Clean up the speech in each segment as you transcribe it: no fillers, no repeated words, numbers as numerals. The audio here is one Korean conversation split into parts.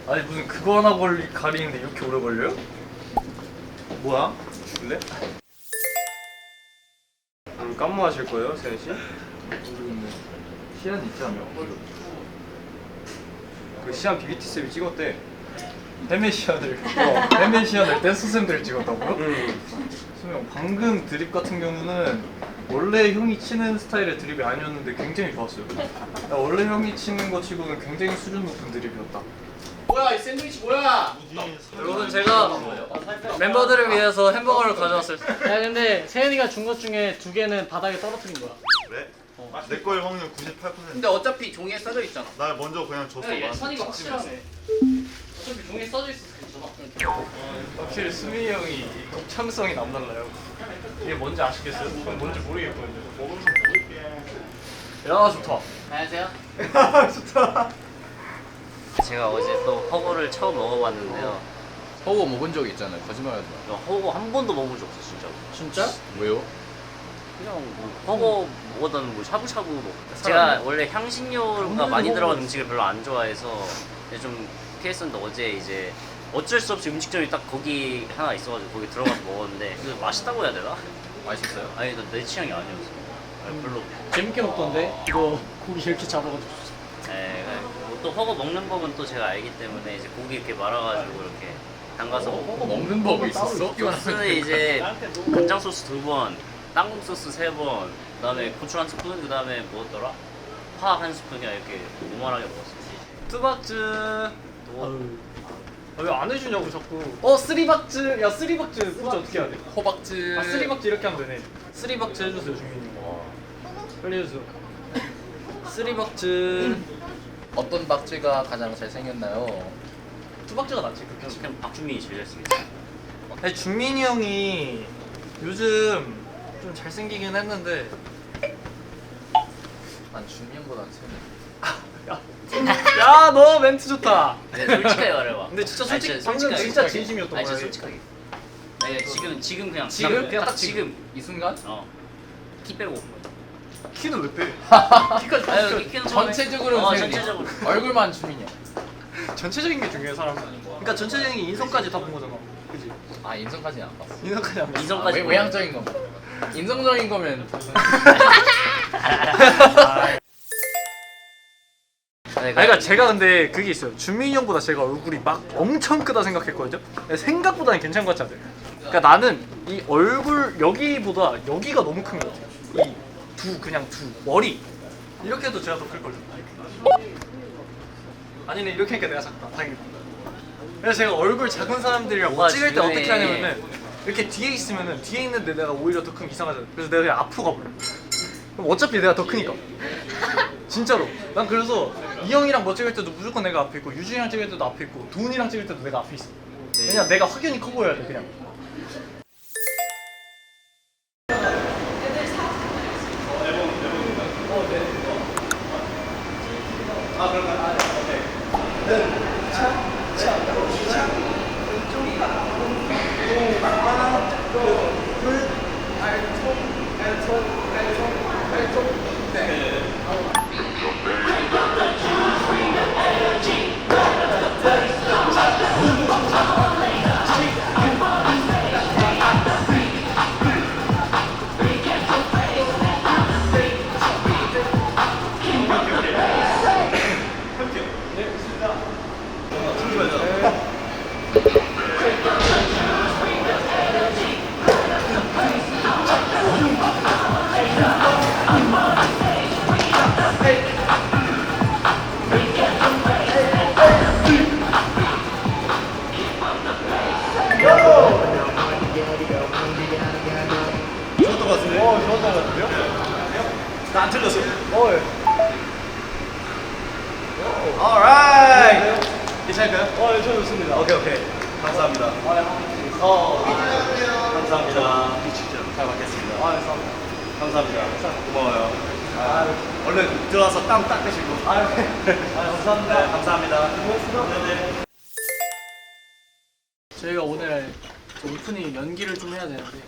아니 무슨 그거 하나 가리는데 이렇게 오래 걸려요? 뭐야? 줄래? 깜모하실 거예요, 세현 씨? 모르겠네. 시안 있지 않나? 그 시안 BBT 쌤이 찍었대. 헤메 시안을 댄스 쌤들 찍었다고요? 수명 방금 드립 같은 경우는 원래 형이 치는 스타일의 드립이 아니었는데 굉장히 좋았어요. 원래 형이 치는 거 치고는 굉장히 수준 높은 드립이었다. 뭐야 이 샌드위치 뭐야? 여러분 제가 멤버들을 위해서 햄버거를 가져왔어요. 야 근데 세현이가 준 것 중에 2개는 바닥에 떨어뜨린 거야. 그래? 내 거일 확률 98%. 근데 어차피 종이에 써져 있잖아. 나 먼저 그냥 줬어. 얘 나한테. 선이가 확실하네. 어차피 종이에 써져 있었어. 확실히 수민이 형이 독창성이 남달라요. 이게 뭔지 아시겠어요? 전 뭔지 모르겠거든요. 야 좋다. 안녕하세요. 좋다. 제가 어제 또 허거를 처음 먹어봤는데요. 허거 먹은 적 있잖아요. 거짓말하지 마. 허거 한 번도 먹어본 적 없어 진짜. 진짜? 왜요? 그냥 뭐 허거 먹었던 뭐 샤브샤브 제가 원래 향신료가 많이 들어간 음식을 별로 안 좋아해서 좀 피했었는데 어제 이제 어쩔 수 없이 음식점이 딱 거기 하나 있어가지고 거기 들어가서 먹었는데 그 맛있다고 해야 되나? 맛있어요? 아니 내 취향이 아니었어. 아니, 별로. 재밌게 먹던데? 이거 고기 이렇게 잡아가지고. 예, 또 허거 먹는 법은 또 제가 알기 때문에 이제 고기 이렇게 말아가지고 이렇게 담가서 허거 먹는 법이 있었어? 소스는 이제 간장 소스 2번, 땅콩 소스 3번, 그다음에 고추 한 스푼, 그다음에 뭐였더라? 파 한 스푼이야 이렇게 오만하게 먹었어. 투박즈. 왜 안 해주냐고 자꾸. 쓰리박즈. 야 쓰리박즈. 그거 어떻게 해야 돼? 호박즙. 쓰리박즈 이렇게 하면 되네. 쓰리박즈 해주세요 주민님. 빨리 해주세요. 쓰리박즈. 어떤 박쥐가 가장 잘생겼나요? 투박즈가 낫지 그렇게. 그냥 박준민이 제일 잘생겼어. 아니 준민이 형이 요즘 좀 잘생기긴 했는데. 난 준민보다 세네. 야 너 멘트 좋다. 네, 솔직하게 말해봐. 근데 진짜 아니, 솔직히 진짜 방금 솔직하게. 진짜 진심이었던 아니 거야. 진짜 솔직하게. 아니 지금 그냥 지금? 딱 지금. 이 순간? 키 빼고. 키는 왜 빼? 키까지 아유 키 여기 키는 전체적으로 세네. 전체적으로. 얼굴만 준민이야. 전체적인 게 중요해 사람은. 그러니까 전체적인 인성까지 다 본 거잖아. 그지? 아 인성까지는 안 봤어. 인성까지 안 봤어. 인성까지. 외향적인 거. 인성적인 거면 그러니까 제가 근데 그게 있어요. 준민이 형보다 제가 얼굴이 막 엄청 크다 생각했거든요. 근데 생각보다는 괜찮은 것 같지 않아요? 그러니까 나는 이 얼굴 여기보다 여기가 너무 큰 것 같아요. 그냥 머리 이렇게 해도 제가 더 클걸요. 아니네 이렇게 하니까 내가 작다. 다행이다. 그래서 제가 얼굴 작은 사람들이랑 뭐 뭐가 찍을 때 중요해. 어떻게 하냐면은 이렇게 뒤에 있으면은 뒤에 있는데 내가 오히려 더 크면 이상하잖아. 그래서 내가 그냥 앞으로 가버려. 그럼 어차피 내가 더 크니까. 진짜로. 난 그래서 이 형이랑 뭐 찍을 때도 무조건 내가 앞에 있고 유준이랑 찍을 때도 앞에 있고 도훈이랑 찍을 때도 내가 앞에 있어. 왜냐 내가 확연히 커 보여야 돼 그냥. 좋았던 것 같은데? 좋았던 것 같은데요? 나 안 틀렸어. 예. alright. 괜찮을까요? 예, 저 좋습니다. 오케이. 감사합니다. 감사합니다. 잘 받겠습니다. 감사합니다. 고마워요. 얼른 들어와서 땀 닦으시고. 감사합니다. 네, 감사합니다. 네네. 저희가 오늘 오프닝 연기를 좀 해야 되는데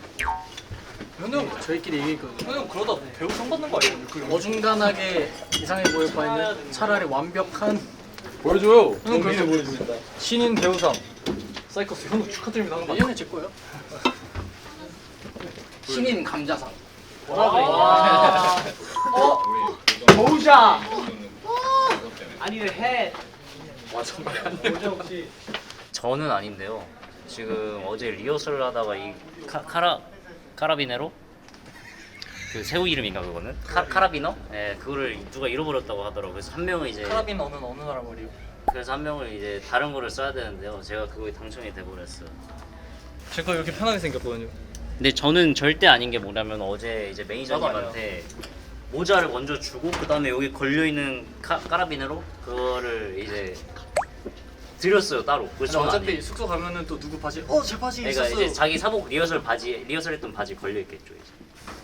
현우 저희끼리 얘기했거든요. 형 그러다 배우 상 받는 거 아니에요? 어중간하게 이상해 보일 바에는 차라리 완벽한 보여줘요. 형 그렇게 보여줍니다. 신인 배우상 사이커스 현우 축하드립니다 하는 거 이현이 제 거예요? 신인 감자상. 보자. 아니를 해. 와 정말 안 저는 아닌데요. 지금 어제 리허설을 하다가 이 카라비네로 그 새우 이름인가 그거는 카라비너? 예, 그거를 누가 잃어버렸다고 하더라고요. 그래서 한 명은 이제 카라비너는 어느 나라 말이에요? 그래서 한 명을 이제 다른 거를 써야 되는데요. 제가 그거에 당첨이 돼버렸어요. 제 거 이렇게 편하게 생겼거든요. 근데 저는 절대 아닌 게 뭐냐면 어제 이제 매니저님한테 모자를 먼저 주고 그 다음에 여기 걸려 있는 카라비네로 그거를 이제 드렸어요 따로. 그래서 저는 어차피 아니에요. 숙소 가면은 또 누구 바지 제 바지 그러니까 있었어요. 이제 자기 사복 리허설했던 바지 걸려 있겠죠 이제.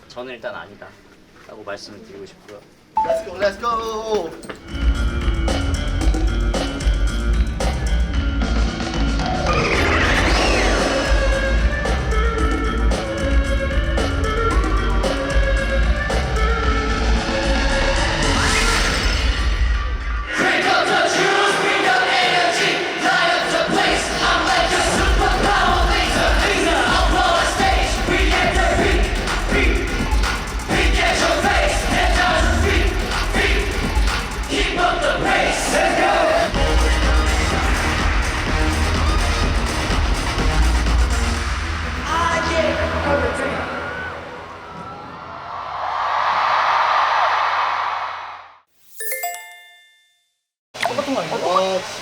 저는 일단 아니다 라고 말씀을 드리고 싶고요. Let's go, let's go.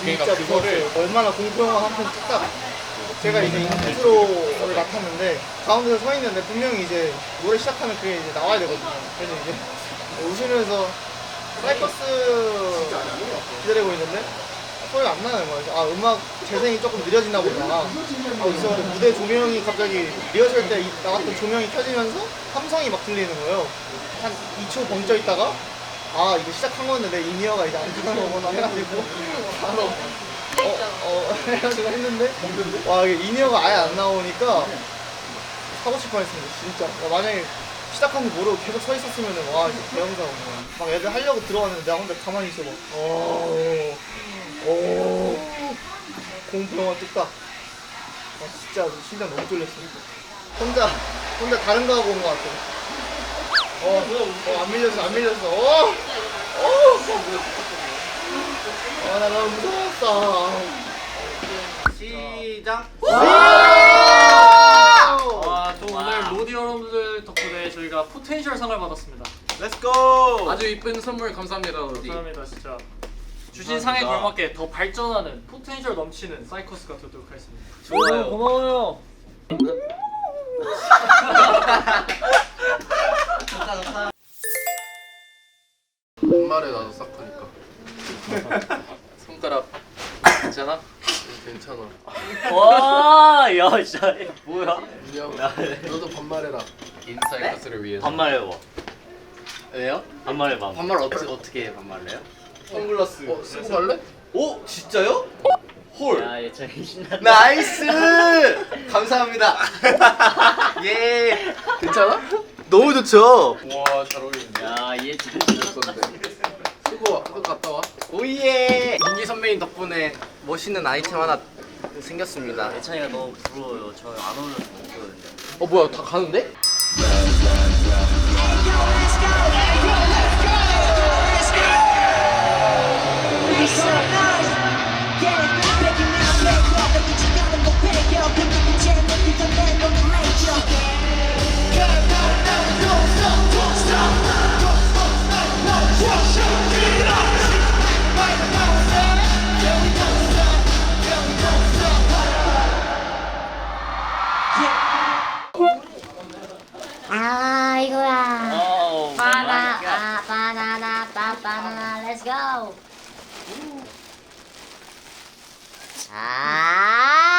진짜 무서웠어요. 얼마나 공포 영화 한 편 찍다가 제가 이제 인트로를 맡았는데 가운데서 서 있는데 분명히 이제 노래 시작하면 그게 이제 나와야 되거든요. 그래서 이제 웃으면서 사이커스 기다리고 있는데 소리가 안 나는 거예요. 아 음악 재생이 조금 느려지나 보다. 그래서 무대 조명이 갑자기 리허설 때 나왔던 조명이 켜지면서 함성이 막 들리는 거예요. 한 2초 멈춰 있다가 아 이제 시작한 건데 내 인이어가 이제 안 주는 거구나 해가지고 바로 해가지고 했는데 와 이게 인이어가 아예 안 나오니까 사고 칠 뻔했습니다 진짜. 만약에 시작한 거 모르고 계속 서 있었으면은 와 이제 대형사 막 애들 하려고 들어왔는데 내가 혼자 가만히 있어 막 공포 영화 뚝딱. 진짜 심장 너무 쫄렸어. 혼자 다른 거 하고 온 거 같아. 안 밀렸어. 나 너무 무서웠어. 시작. 또 오늘 로디 여러분들 덕분에 저희가 포텐셜 상을 받았습니다. Let's go. 아주 이쁜 선물 감사합니다 로디. 감사합니다 진짜. 주신 상에 걸맞게 더 발전하는 포텐셜 넘치는 사이커스가 되도록 하겠습니다. 좋아요. 고마워요. 반말에 나도 싹 하니까. 손가락 괜찮아? 괜찮아. 와, 야 진짜 뭐야? 민영, 너도 반말해라. 인사이커스를 위해서. 반말해봐. 왜요? 반말해봐. 반말 어떻게 반말을 해요? 선글라스. 쓰고 갈래? 오 진짜요? 홀. 야, 얘 진짜 신났다. 나이스. 감사합니다. 예. 괜찮아? 너무 좋죠. 와, 잘 어울리는데. 야, 얘 진짜 좋던데. 쓰고 학교 갔다 와. 오예. 민기 선배님 덕분에 멋있는 아이템 하나 생겼습니다. 예찬이가 너무 부러워요. 저 안 어울려서 못 보거든요. 뭐야, 다 가는데? 아 이거야. 오, 바나나 바나나 바나나 let's go.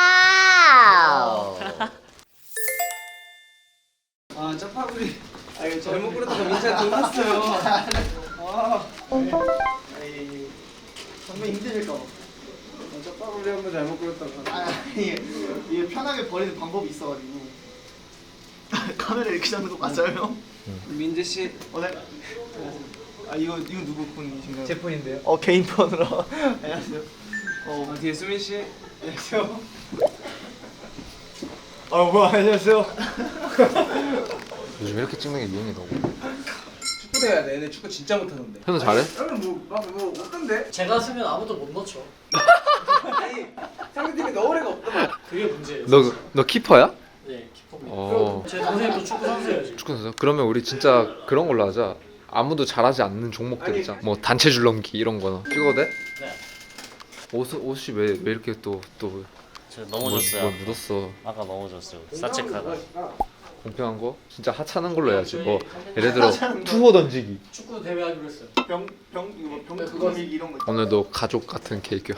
아우. 아 짜파구리. 아 이거 잘못 그렸다가 민찬이 돌렸어요. 선배 힘드실까 봐. 짜파구리 한번 잘못 그렸다가. 이게 편하게 버리는 방법이 있어가지고. 카메라 이렇게 잡는 거 맞아요 형? 민재 씨. 네. 아 이거 누구 폰이신가요? 제 폰인데요. 개인 폰으로. 안녕하세요. 뒤에 수민 씨. 안녕하세요. 안녕하세요. 요즘 이렇게 찍는 게 유행이라고. 축구 대회 내내 축구 진짜 못하던데. 현우 잘해? 형은 뭐 어떤데? 제가 쓰면 아무도 못 넣죠. 아니 상대팀에 넣을 애가 없더만. 그게 문제예요. 너 키퍼야? 네, 키퍼입니다. 어. 제 동생도 축구 선수예요 지금. 축구 선수? 그러면 우리 진짜 그런 걸로 하자. 아무도 잘하지 않는 종목들 있잖아. 뭐 단체 줄넘기 이런 거나. 찍어도 돼? 네. 옷이 왜 이렇게 또 저 넘어졌어요. 묻었어. 아까 넘어졌어요. 사체카가. 공평한 거? 진짜 하찮은 걸로 해야지. 뭐 예를 들어 투어 던지기. 축구 대회 하기로 했어요. 병 그거 이런 거. 오늘도 가족 같은 케이크.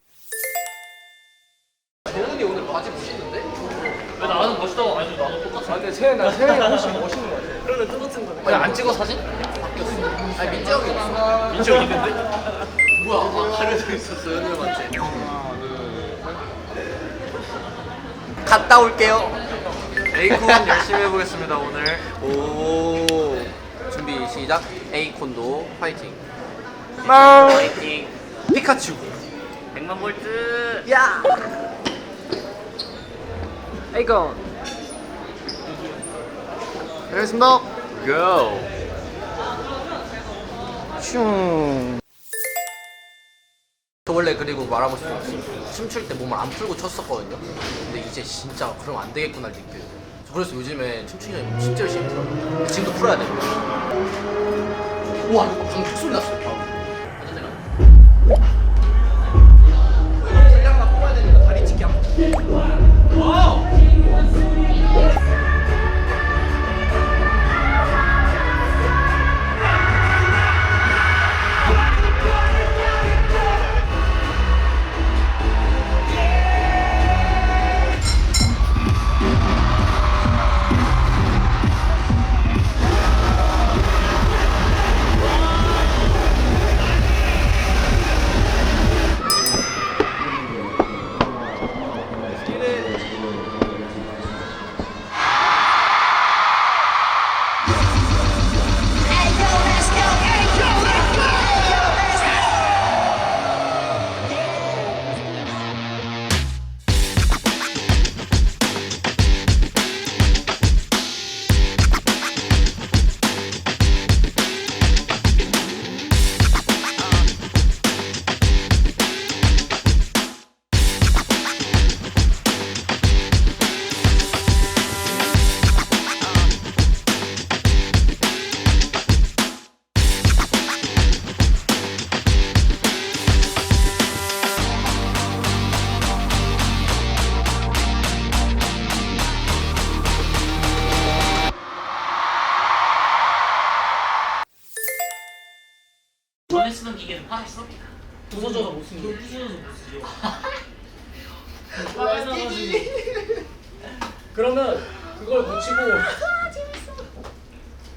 정훈이 오늘 바지 멋있는데? 왜 나는 멋있다고 아니 나도 똑같아. 근데 세현이가 훨씬 멋있는 거 같아. 그러면 뜯어진 거네. 아니 안 찍어 사진? 바뀌었어. 아니 민재 형이 없어. 민지 형 있는데? 뭐야? 가려져 있었어 현우 형한테. 갔다 올게요. 에이콘 열심히 해보겠습니다 오늘. 오. 준비 시작. 에이콘도 파이팅. 파이팅. 피카츄. 100만 볼트. 야. 에이콘. 알겠습니다. 고. 슝. 저 원래 그리고 말하고 싶은 게 춤출 때 몸을 안 풀고 췄었거든요. 근데 이제 진짜 그러면 안 되겠구나 느껴요. 저 그래서 요즘에 춤추기 전에 진짜 열심히 풀어요. 지금도 풀어야 돼요. 우와 이거 방금 소리 났어. 완전 내가. 분량만 뽑아야 되니까 다리 찢기 한 번. 전에 쓰던 기계는 팔았어? 부서져서 못 쓰는 거. 부서져서 못 쓰죠. 빨라져가지고. 그러면 그걸 고치고.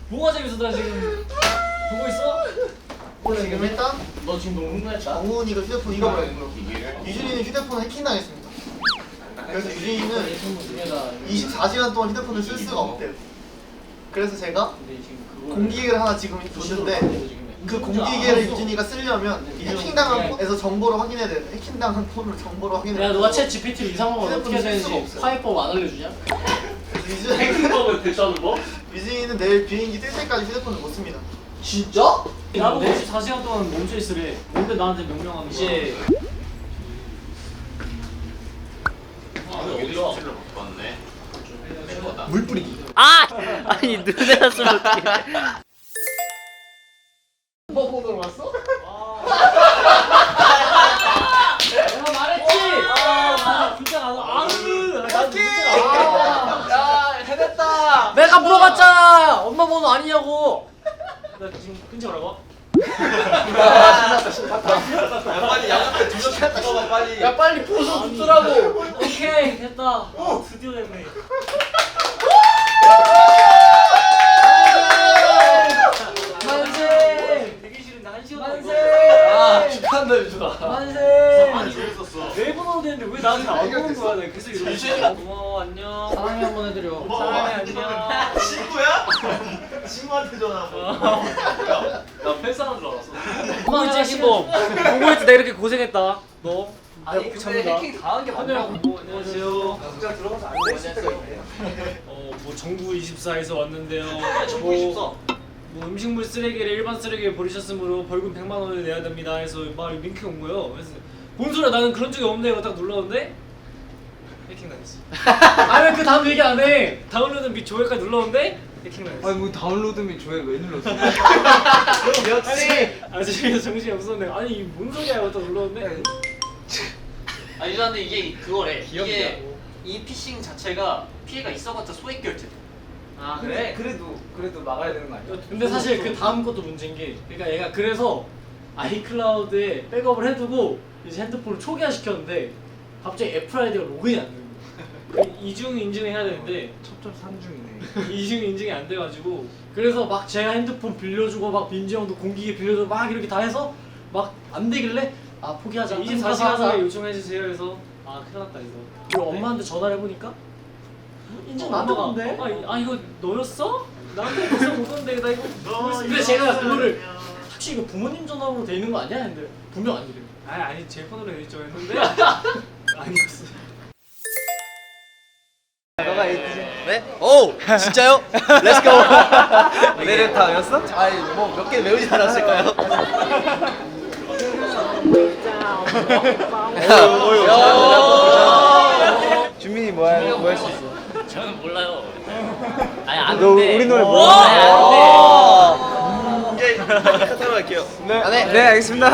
뭐가 재밌어 나 지금 보고 있어? 지금 일단 너 지금 너무 흥분했다. 정훈이가 휴대폰 잃어버렸고 유진이는 휴대폰 해킹당했습니다. 그래서 유진이는 24시간 동안 휴대폰을 쓸 수가 없대요. 그래서 제가 공기계를 하나 지금 줬는데 그 공기계를 유진이가 쓰려면 이 해킹당한 폰에서 정보를 확인해야 돼요. 해킹당한 폰으로 정보를 확인해야 야 돼요. 너가 챗 GPT로 이상한 걸 어떻게 해야 휴대폰을 쓸 수가 되는지 없어요. 파이법 안 알려주냐? 해킹법을 대처하는 거? 유진이는 내일 비행기 뜰 때까지 휴대폰을 못 씁니다. 진짜? 나보고 24시간 동안 멈춰 있으래. 뭔데 나한테 명령하는 거야? 이제 물 뿌리기. 아! 아니 눈에 났으면 어떡해. 뭐 보러 왔어? 내가 말했지. 진짜 나도 야 해냈다. 내가 물어봤잖아. 엄마 번호 아니냐고. 나 지금 근처 오라고? 빨리 양옆에 두명 찾아봐 빨리. 야 빨리 보소 붙더라고. 오케이 됐다. 드디어 됐네. 만세. 되게 싫은데 한 시간 만세. 축하한다 유준아. 만세. 아니 재밌었어. 네 번으로 되는데 왜 나한테 안 오는 거야? 내가 계속 이러고 있어. 고마워 안녕. 사랑해 한번 해드려. 사랑해 안녕. 친구한테 전화하고. 나 팬사람 줄 알았어. 공고일지 신범. 공고일지 내가 이렇게 고생했다. 너. 아니 근데 해킹 당한 게 맞냐고. 안녕하세요. 극장 들어가서 안 됐을 때가 있네. 뭐 정부 24에서 왔는데요. 정부 24. 뭐 음식물 쓰레기를 일반 쓰레기에 버리셨으므로 벌금 100만 원을 내야 됩니다. 해서 막 링크가 온 거예요. 그래서 뭔 소리야 나는 그런 적이 없네. 이거 딱 눌렀는데 해킹 당했어. 아니 그 다음 얘기 안 해. 다운로드 및 조회까지 눌렀는데 해킹 당했어. 아니 뭐 다운로드 및 조회 왜 눌렀어? 아직 정신이 없었네. 아니 뭔 소리야 이거 딱 눌렀는데. 아니 나는 이게 그거래. 기억이 이게 나고. 이 피싱 자체가 피해가 있어봤자 소액 결제. 아 그래도 막아야 되는 거 아니야? 근데 사실 그 다음 것도 문제인 게 그러니까 얘가 그래서 아이클라우드에 백업을 해두고 이제 핸드폰을 초기화 시켰는데 갑자기 애플 아이디가 로그인이 안 되는 거야. 이중 인증을 해야 되는데 첩첩산중이네. 이중 인증이 안 돼가지고 그래서 막 제가 핸드폰 빌려주고 막 민지 형도 공기계 빌려주고 막 이렇게 다 해서 막 안 되길래 아 포기하자 24시간 사이에 요청해주세요 해서 아 큰일 났다 이거. 그리고 엄마한테 전화를 해보니까 인증 나한테 건데? 아 이거 너였어? 나한테 벌써 못 건데 나 이거 근데 제가 그거를 혹시 이거 부모님 전화로 돼 있는 거 아니야? 했는데 분명 아니래요. 아니 제 폰으로 돼 있죠 했는데 아니었어. 네? 오! 진짜요? 렛츠고! 내레타였어? 아니 뭐 몇 개 외우지 않았을까요? 준민이 뭐 했었어? 저는 몰라요. 아니 아는데. 우리 노래 아니, 몰라? 아는데. 카타로 할게요. 네 알겠습니다.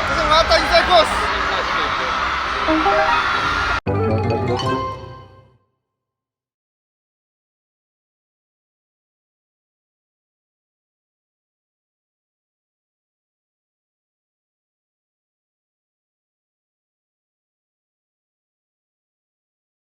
고생 많았다 인사이코스.